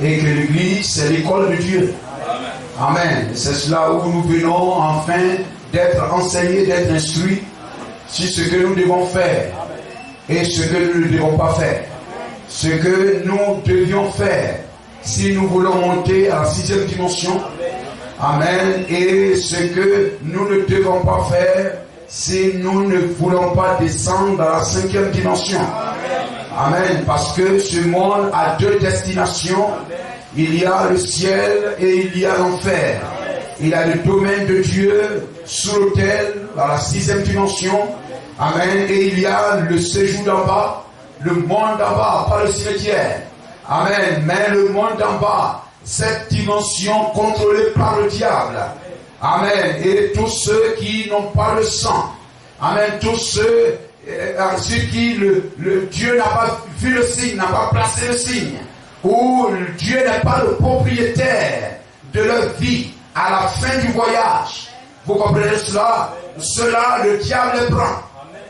et que l'Église, c'est l'école de Dieu. Amen. C'est cela où nous venons enfin d'être enseignés, d'être instruits sur ce que nous devons faire et ce que nous ne devons pas faire. Ce que nous devions faire si nous voulons monter à la 6e dimension. Amen. Et ce que nous ne devons pas faire si nous ne voulons pas descendre dans la 5e dimension. Amen. Parce que ce monde a 2 destinations. Il y a le ciel et il y a l'enfer. Il y a le domaine de Dieu sous l'autel, dans la 6e dimension. Amen. Et il y a le séjour d'en bas, le monde d'en bas, pas le cimetière. Amen. Mais le monde d'en bas, cette dimension contrôlée par le diable. Amen. Et tous ceux qui n'ont pas le sang. Amen. Tous ceux qui le Dieu n'a pas vu le signe, n'a pas placé le signe. Où Dieu n'est pas le propriétaire de leur vie à la fin du voyage. Vous comprenez cela? Cela, le diable les prend.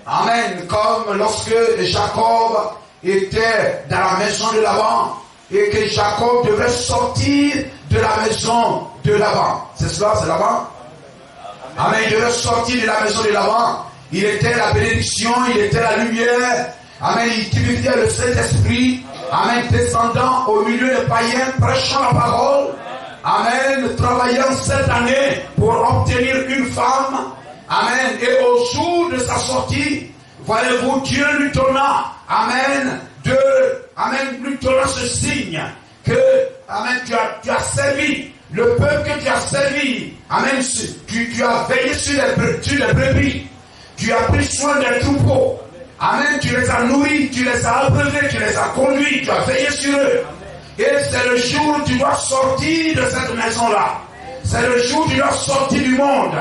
Amen. Comme lorsque Jacob était dans la maison de Laban et que Jacob devait sortir de la maison de Laban. C'est cela, c'est Laban? Amen. Il devait sortir de la maison de Laban. Il était la bénédiction, il était la lumière. Amen. Il typifiait le Saint-Esprit. Amen. Descendant au milieu des païens, prêchant la parole. Amen. Travaillant cette année pour obtenir une femme. Amen. Et au jour de sa sortie, voyez-vous, Dieu lui donna, amen, lui donna ce signe que, amen, tu as servi le peuple que tu as servi. Amen. Tu as veillé sur les brebis. Tu as pris soin des troupeaux. Amen. Tu les as nourris, tu les as abreuvés, tu les as conduits, tu as veillé sur eux. Et c'est le jour où tu dois sortir de cette maison-là. C'est le jour où tu dois sortir du monde.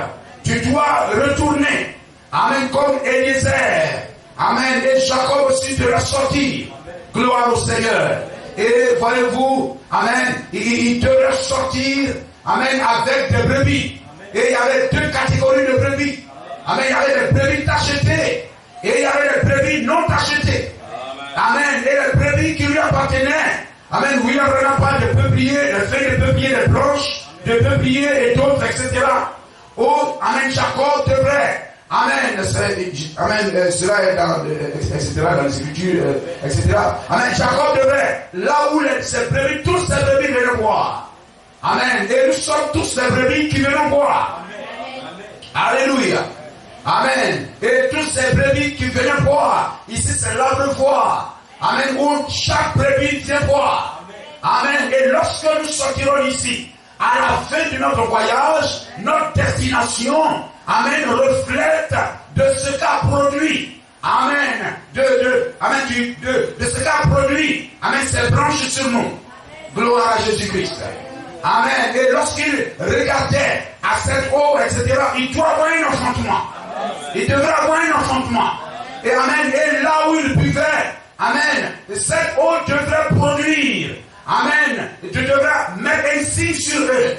Tu dois retourner. Amen. Comme Eliezer. Amen. Et Jacob aussi devait sortir. Gloire au Seigneur. Et voyez-vous, amen, il devait sortir, amen, avec des brebis. Et il y avait 2 catégories de brebis. Amen. Il y avait des brebis tachetées. Et il y avait des brebis non tachetées. Amen. Et les brebis qui lui appartenaient. Amen. William Branham parle de peupliers, de feuilles de peupliers, de branches, de peupliers et d'autres, etc. Oh, amen, Jacob devrait. Amen. Amen. Cela est dans, etc., dans les Écritures, etc. Amen. Jacob devrait. Là où ces brebis, tous ces brebis viennent boire. Amen. Et nous sommes tous ces brebis qui viennent boire. Amen. Alléluia. Amen. Et tous ces brebis qui viennent boire. Ici, c'est l'abreuvoir. Amen. Où chaque brebis vient boire. Amen. Et lorsque nous sortirons ici, à la fin de notre voyage, notre destination, amen, reflète de ce qu'a produit. Amen. De ce qu'a produit. Amen. Ces branches sur nous. Gloire à Jésus-Christ. Amen. Et lorsqu'il regardait à cette eau, etc., il doit avoir un enfantement. Il devrait avoir un enfantement. Et amen. Et là où il buvait, amen, cette eau devrait produire. Amen. Tu devrais mettre un signe sur eux.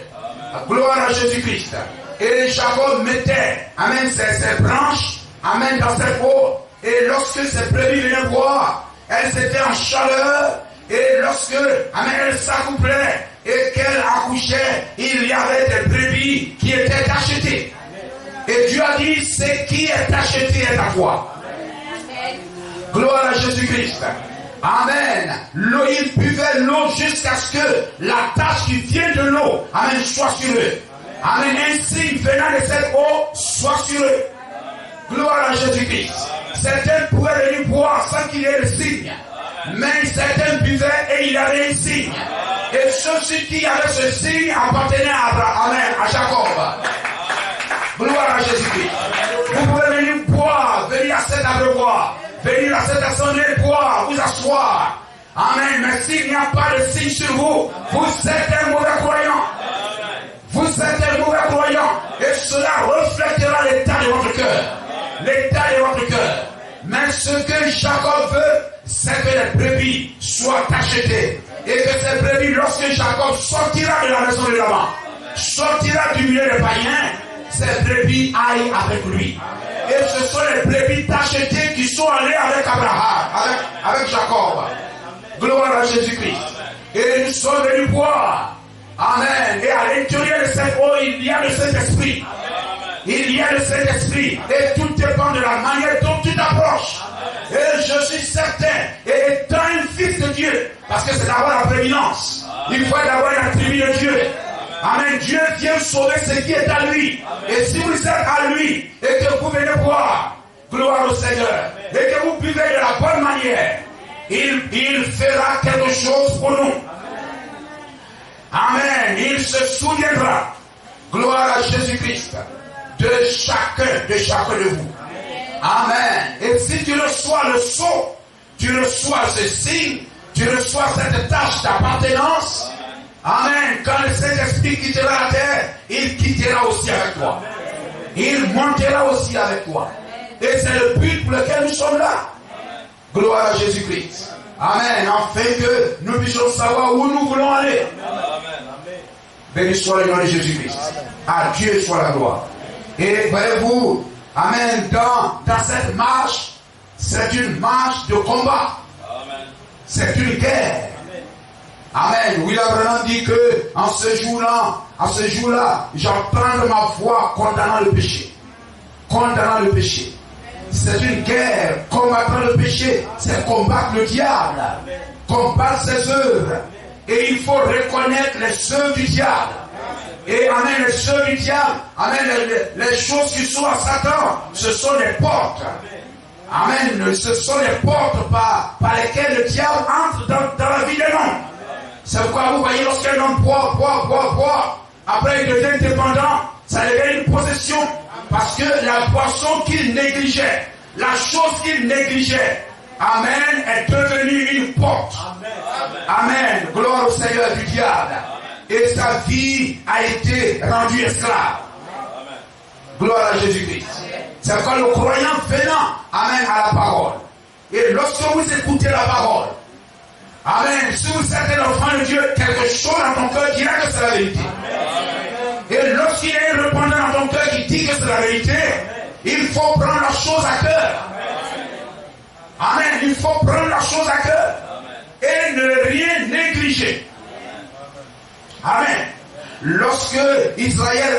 Gloire à Jésus-Christ. Et Jacob mettait, amen, ses branches, amen, dans cette eau. Et lorsque ces brebis venaient boire, elles étaient en chaleur. Et lorsque, amen, elles s'accouplaient et qu'elles accouchaient, il y avait des brebis qui étaient achetées. Et Dieu a dit, ce qui est acheté est à toi. Gloire à Jésus-Christ. Amen. L'eau, il buvait l'eau jusqu'à ce que la tache qui vient de l'eau, amen, soit sur eux. Amen. Un signe venant de cette eau soit sur eux. Gloire à Jésus-Christ. Certains pouvaient venir boire sans qu'il y ait le signe. Mais certains buvaient et il y avait un signe. Et ceux qui avaient ce signe appartenaient à Abraham, amen, à Jacob. Gloire à Jésus-Christ. Vous pouvez venir boire, venir à cet abreuvoir, venir à cette assemblée, boire, vous asseoir. Amen. Mais s'il n'y a pas de signe sur vous, vous êtes un mauvais croyant. Vous êtes un mauvais croyant. Et cela reflètera l'état de votre cœur. L'état de votre cœur. Mais ce que Jacob veut, c'est que les brebis soient achetées. Et que ces brebis, lorsque Jacob sortira de la maison de Laban, sortira du milieu des païens, ces brebis aillent avec lui. Et ce sont les brebis tachetées qui sont allées avec Abraham, avec Jacob. Gloire à Jésus-Christ. Et nous sommes venus boire. Amen. Et à l'intérieur de cette eau, il y a le Saint-Esprit. Il y a le Saint-Esprit. Et tout dépend de la manière dont tu t'approches. Et je suis certain, et étant un fils de Dieu, parce que c'est d'abord la prééminence. Il faut d'abord la tribu de Dieu. Amen. Dieu vient sauver ce qui est à lui. Et si vous êtes à lui, et que vous venez boire, gloire au Seigneur, et que vous buvez de la bonne manière, il fera quelque chose pour nous. Amen. Il se souviendra, gloire à Jésus-Christ, de chacun de vous. Amen. Et si tu reçois le sceau, tu reçois ce signe, tu reçois cette tâche d'appartenance. Amen. Quand le Saint-Esprit quittera la terre, il quittera aussi avec toi. Il montera aussi avec toi. Et c'est le but pour lequel nous sommes là. Gloire à Jésus-Christ. Amen. Afin que nous puissions savoir où nous voulons aller. Béni soit le nom de Jésus-Christ. À Dieu soit la gloire. Et voyez-vous, amen, dans cette marche, c'est une marche de combat. C'est une guerre. Amen. William Branham dit que en ce jour-là, j'entends ma voix condamnant le péché. Condamnant le péché. C'est une guerre. Combattre le péché, c'est combattre le diable. Combattre ses œuvres. Et il faut reconnaître les œuvres du diable. Et amen, les œuvres du diable, amen, les choses qui sont à Satan, ce sont les portes. Amen, ce sont les portes par lesquelles le diable entre dans la vie d'un homme. C'est pourquoi vous voyez, lorsqu'un homme boit, après il devient dépendant, ça devient une possession. Parce que la boisson qu'il négligeait, la chose qu'il négligeait, amen, est devenue une porte. Amen, gloire au Seigneur du diable. Et sa vie a été rendue esclave. Gloire à Jésus-Christ. C'est quand le croyant venant, amen, à la parole. Et lorsque vous écoutez la parole, amen, si vous êtes un enfant de Dieu, quelque chose dans ton cœur dira que c'est la vérité. Et lorsqu'il y a un répondant dans ton cœur qui dit que c'est la vérité, il faut prendre la chose à cœur. Amen, il faut prendre la chose à cœur. Et ne rien négliger. Amen. Lorsque Israël